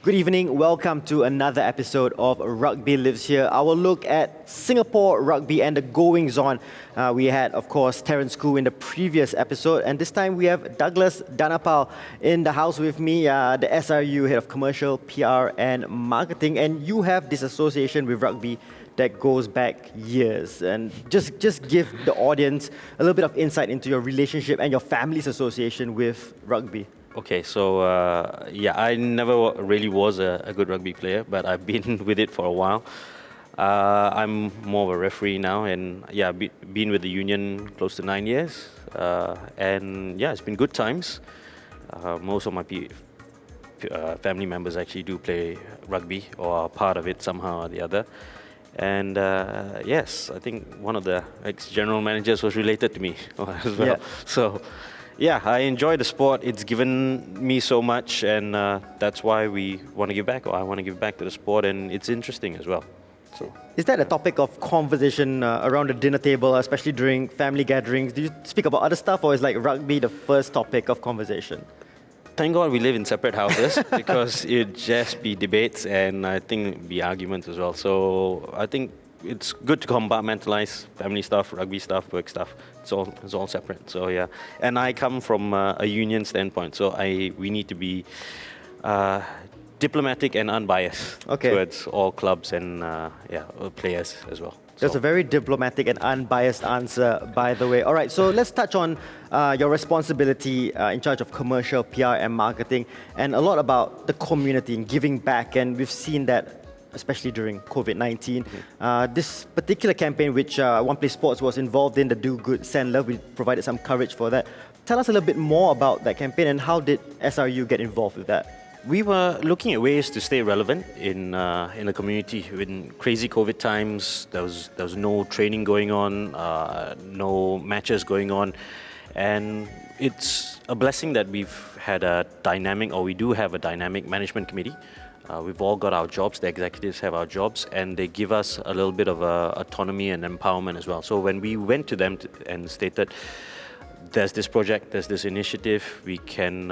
Good evening, welcome to another episode of Rugby Lives Here. Our look at Singapore rugby and the goings on. We had, of course, Terence Khoo in the previous episode, and this time we have Douglas Danapal in the house with me, the SRU Head of Commercial, PR and Marketing, and you have this association with rugby that goes back years. And just give the audience a little bit of insight into your relationship and your family's association with rugby. Okay, so I never really was a good rugby player, but I've been with it for a while. I'm more of a referee now, and been with the union close to 9 years. It's been good times. Most of my family members actually do play rugby or are part of it somehow or the other. And yes, I think one of the ex-general managers was related to me as well. Yeah. So. Yeah, I enjoy the sport. It's given me so much, and that's why we want to give back, or I want to give back to the sport, and it's interesting as well. So, is that a topic of conversation around the dinner table, especially during family gatherings? Do you speak about other stuff, or is like rugby the first topic of conversation? Thank God we live in separate houses because it'd just be debates and I think it'd be arguments as well. So I think it's good to compartmentalize family stuff, rugby stuff, work stuff. It's all separate. So yeah, and I come from a union standpoint, so we need to be diplomatic and unbiased towards all clubs and players as well. That's a very diplomatic and unbiased answer, by the way. All right, so let's touch on your responsibility in charge of commercial, PR and marketing, and a lot about the community and giving back. And we've seen that especially during COVID-19. This particular campaign, which One Place Sports was involved in, the Do Good, Send Love, we provided some coverage for that. Tell us a little bit more about that campaign and how did SRU get involved with that? We were looking at ways to stay relevant in the community. In crazy COVID times, there was no training going on, no matches going on, and it's a blessing that we do have a dynamic management committee. We've all got our jobs, the executives have our jobs, and they give us a little bit of autonomy and empowerment as well. So when we went to them and stated, there's this project, there's this initiative, we can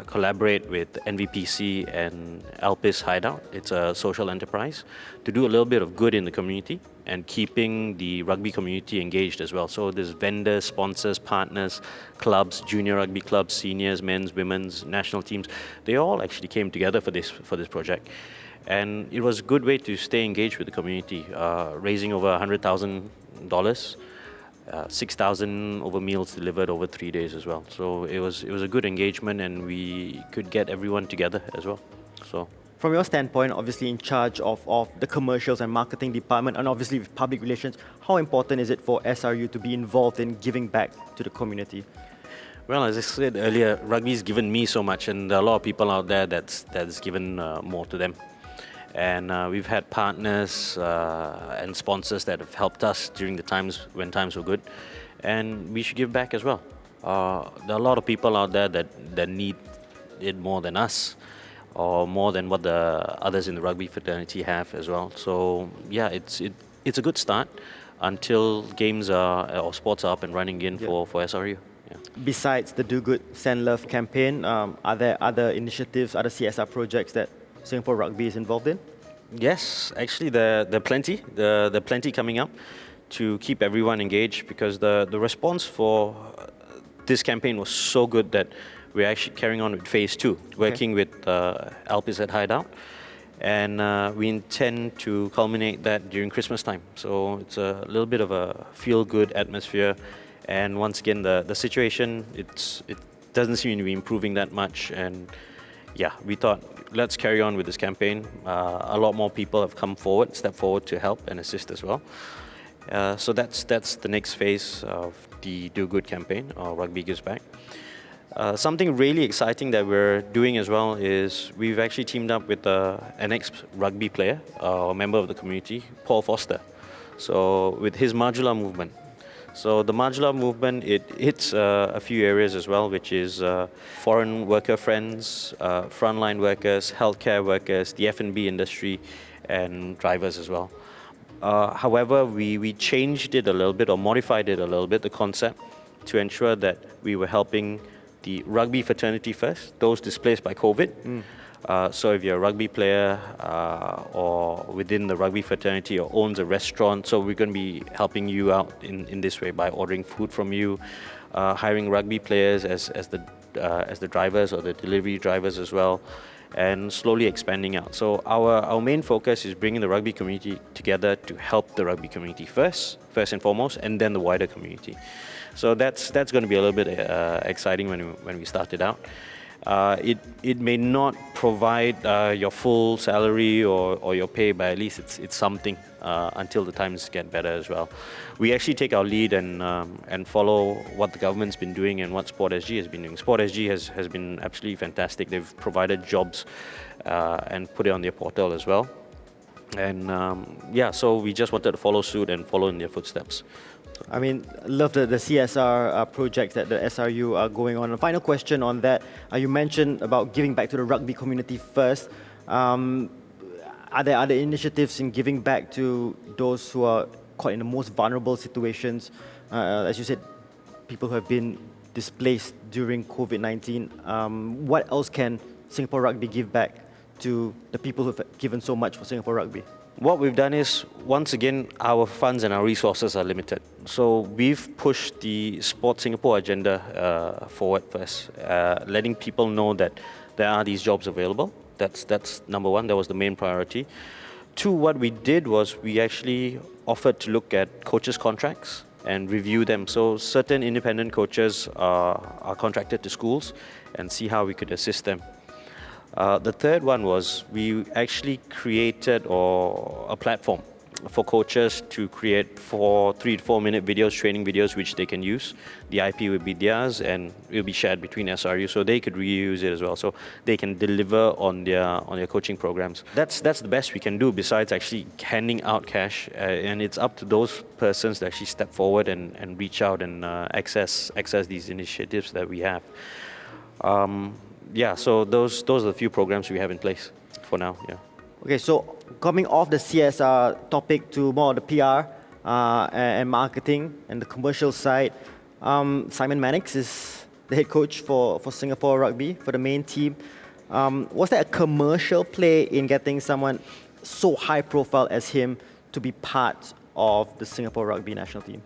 collaborate with NVPC and Alpis Hideout. It's a social enterprise to do a little bit of good in the community and keeping the rugby community engaged as well. So there's vendors, sponsors, partners, clubs, junior rugby clubs, seniors, men's, women's, national teams. They all actually came together for this project. And it was a good way to stay engaged with the community, raising over $100,000. 6,000 over meals delivered over 3 days as well. So it was a good engagement, and we could get everyone together as well. So, from your standpoint, obviously in charge of the commercials and marketing department, and obviously with public relations, how important is it for SRU to be involved in giving back to the community? Well, as I said earlier, rugby's given me so much, and there are a lot of people out there that's given more to them. And we've had partners and sponsors that have helped us during the times when times were good, and we should give back as well. There are a lot of people out there that need it more than us, or more than what the others in the rugby fraternity have as well. So yeah, it's a good start until games or sports are up and running again for SRU. Yeah. Besides the Do Good, Send Love campaign, are there other initiatives, other CSR projects that Singapore Rugby is involved in? Yes, actually there are plenty. There are plenty coming up to keep everyone engaged, because the response for this campaign was so good that we're actually carrying on with phase 2, working with Alpis at Hideout, and we intend to culminate that during Christmas time. So it's a little bit of a feel-good atmosphere, and once again the situation it doesn't seem to be improving that much, and yeah, we thought, let's carry on with this campaign. A lot more people have stepped forward to help and assist as well. So that's the next phase of the Do Good campaign, or Rugby Gives Back. Something really exciting that we're doing as well is we've actually teamed up with an ex-rugby player, a member of the community, Paul Foster. So with his modular movement. So the modular movement, it hits a few areas as well, which is foreign worker friends, frontline workers, healthcare workers, the F&B industry, and drivers as well. However, we changed it a little bit, or modified it a little bit, the concept, to ensure that we were helping the rugby fraternity first, those displaced by COVID, So if you're a rugby player or within the rugby fraternity or owns a restaurant, so we're going to be helping you out in this way by ordering food from you, hiring rugby players as the drivers or the delivery drivers as well, and slowly expanding out. So our main focus is bringing the rugby community together to help the rugby community first and foremost, and then the wider community. So that's going to be a little bit exciting when we start it out. It may not provide your full salary or your pay, but at least it's something until the times get better as well. We actually take our lead and follow what the government's been doing and what Sport SG has been doing. Sport SG has been absolutely fantastic. They've provided jobs and put it on their portal as well. And so we just wanted to follow suit and follow in their footsteps. I mean, love the CSR projects that the SRU are going on. A final question on that. You mentioned about giving back to the rugby community first. Are there other initiatives in giving back to those who are caught in the most vulnerable situations? As you said, people who have been displaced during COVID-19. What else can Singapore Rugby give back to the people who have given so much for Singapore Rugby? What we've done is, once again, our funds and our resources are limited. So we've pushed the Sport Singapore agenda forward first, letting people know that there are these jobs available. That's number one. That was the main priority. Two, what we did was we actually offered to look at coaches' contracts and review them. So certain independent coaches are contracted to schools and see how we could assist them. The third one was we actually created a platform for coaches to create 3 to 4 minute videos, training videos, which they can use. The IP will be theirs and it will be shared between SRU, so they could reuse it as well. So they can deliver on their coaching programs. That's the best we can do besides actually handing out cash. And it's up to those persons to actually step forward and reach out and access these initiatives that we have. So those are the few programs we have in place for now. Yeah. Okay, so coming off the CSR topic to more of the PR and marketing and the commercial side, Simon Mannix is the head coach for Singapore Rugby, for the main team. Was there a commercial play in getting someone so high profile as him to be part of the Singapore Rugby national team?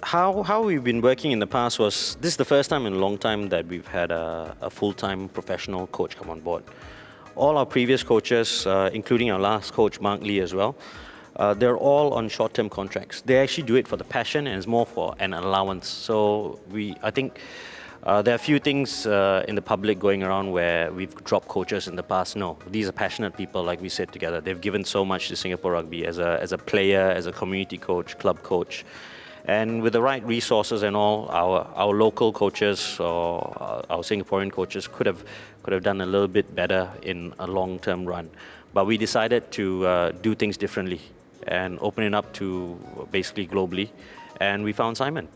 How we've been working in the past was, this is the first time in a long time that we've had a full-time professional coach come on board. All our previous coaches, including our last coach, Mark Lee as well, they're all on short-term contracts. They actually do it for the passion and it's more for an allowance. So I think there are a few things in the public going around where we've dropped coaches in the past. No, these are passionate people, like we said together. They've given so much to Singapore Rugby as a player, as a community coach, club coach. And with the right resources and all, our local coaches or our Singaporean coaches could have done a little bit better in a long-term run. But we decided to do things differently and open it up to basically globally. And we found Simon.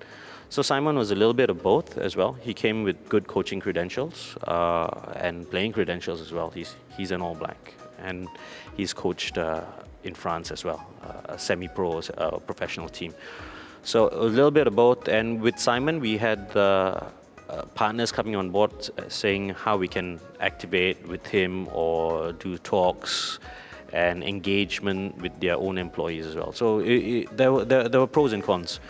So Simon was a little bit of both as well. He came with good coaching credentials and playing credentials as well. He's an All Black, and he's coached in France as well, a semi-pro professional team. So a little bit of both, and with Simon we had partners coming on board saying how we can activate with him or do talks and engagement with their own employees as well. So there were pros and cons,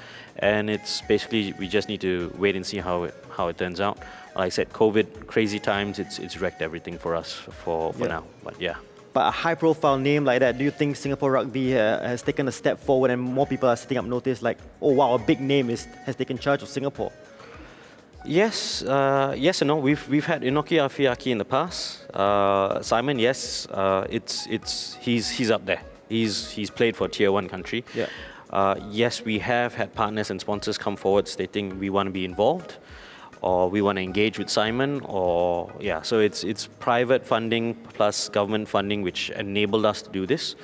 and it's basically we just need to wait and see how it turns out. Like I said, COVID, crazy times, it's wrecked everything for us for now, but yeah. But a high-profile name like that, do you think Singapore Rugby has taken a step forward and more people are setting up notice like, oh wow, a big name has taken charge of Singapore? Yes and no. We've had Inoki Afiaki in the past. Simon, yes, he's up there. He's played for Tier 1 country. Yeah. Yes, we have had partners and sponsors come forward stating we want to be involved, or we want to engage with Simon, so it's private funding plus government funding which enabled us to do this.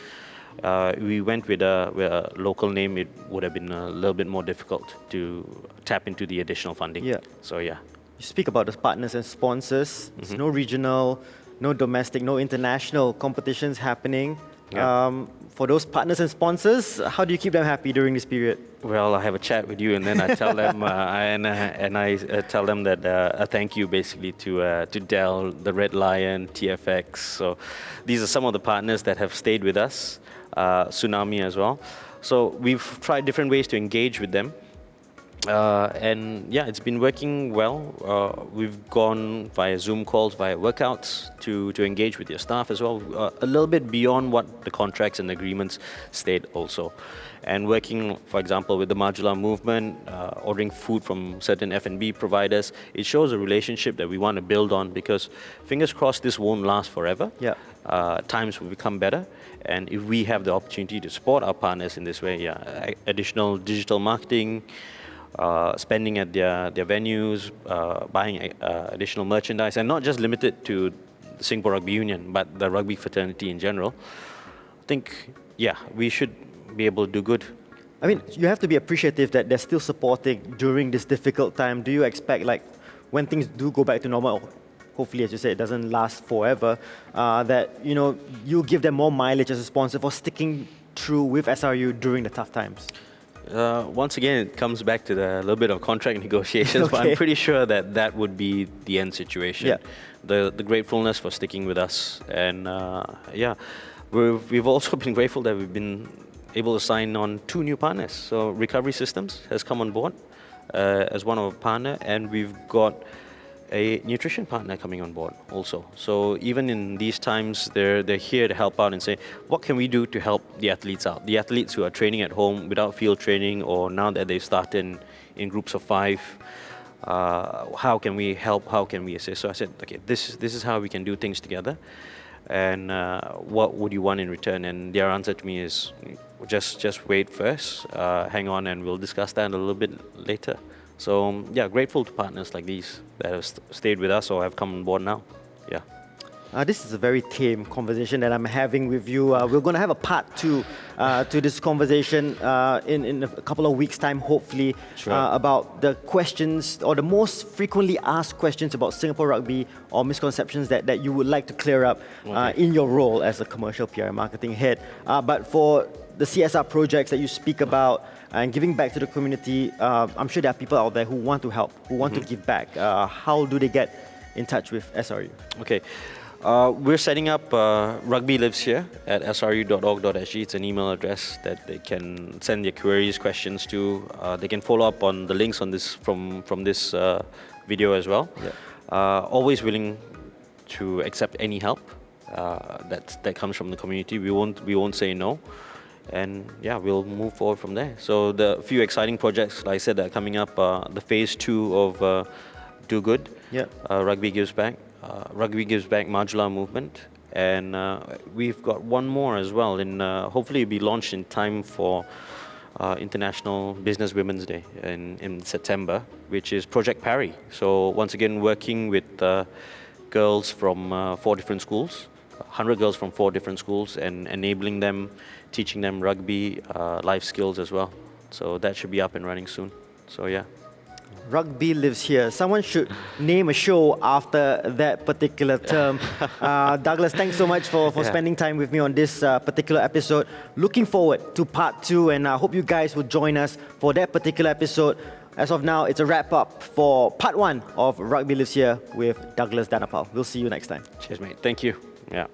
We went with a local name. It would have been a little bit more difficult to tap into the additional funding. Yeah. So yeah. You speak about the partners and sponsors. There's no regional, no domestic, no international competitions happening. Yeah. For those partners and sponsors, how do you keep them happy during this period? Well, I have a chat with you, and then I tell them, I tell them that a thank you basically to Dell, the Red Lion, TFX. So these are some of the partners that have stayed with us, Tsunami as well. So we've tried different ways to engage with them. And yeah, it's been working well. We've gone via Zoom calls, via workouts to engage with your staff as well, a little bit beyond what the contracts and agreements state also. And working, for example, with the modular movement, ordering food from certain F&B providers, it shows a relationship that we want to build on, because fingers crossed this won't last forever. Yeah. Times will become better. And if we have the opportunity to support our partners in this way, yeah, additional digital marketing, spending at their venues, buying additional merchandise, and not just limited to the Singapore Rugby Union, but the rugby fraternity in general. I think, yeah, we should be able to do good. I mean, you have to be appreciative that they're still supporting during this difficult time. Do you expect, like, when things do go back to normal, hopefully, as you said, it doesn't last forever, that, you know, you give them more mileage as a sponsor for sticking true with SRU during the tough times? Once again, it comes back to the little bit of contract negotiations, but I'm pretty sure that that would be the end situation. Yeah. The gratefulness for sticking with us, and yeah, we've also been grateful that we've been able to sign on 2 new partners. So Recovery Systems has come on board as one of our partner, and we've got a nutrition partner coming on board also. So even in these times, they're here to help out and say, what can we do to help the athletes out? The athletes who are training at home without field training, or now that they've started in groups of 5, how can we help? How can we assist? So I said, okay, this is how we can do things together. And what would you want in return? And their answer to me is, just wait first, hang on, and we'll discuss that a little bit later. So yeah, grateful to partners like these that have stayed with us or have come on board now. Yeah. This is a very tame conversation that I'm having with you. We're going to have a part 2 to this conversation in a couple of weeks' time, hopefully, Sure. About the questions or the most frequently asked questions about Singapore rugby or misconceptions that you would like to clear up in your role as a commercial PR and marketing head. But for the CSR projects that you speak about and giving back to the community, I'm sure there are people out there who want to help, who want to give back. How do they get in touch with SRU? Okay. We're setting up Rugby Lives Here at sru.org.sg. It's an email address that they can send their queries, questions to. They can follow up on the links on this from this video as well. Yeah. Always willing to accept any help that comes from the community. We won't say no. And yeah, we'll move forward from there. So the few exciting projects, like I said, that are coming up, the phase 2 of Do Good, Rugby Gives Back, Rugby Gives Back modular movement, and we've got one more as well, and hopefully it'll be launched in time for International Business Women's Day in September, which is Project Parry. So once again, working with girls from 4 different schools, 100 girls from 4 different schools, and enabling them, teaching them rugby, life skills as well. So that should be up and running soon. So yeah. Rugby Lives Here. Someone should name a show after that particular term. Douglas, thanks so much for spending time with me on this particular episode. Looking forward to part 2, and I hope you guys will join us for that particular episode. As of now, it's a wrap up for part 1 of Rugby Lives Here with Douglas Danapal. We'll see you next time. Cheers, mate. Thank you. Yeah.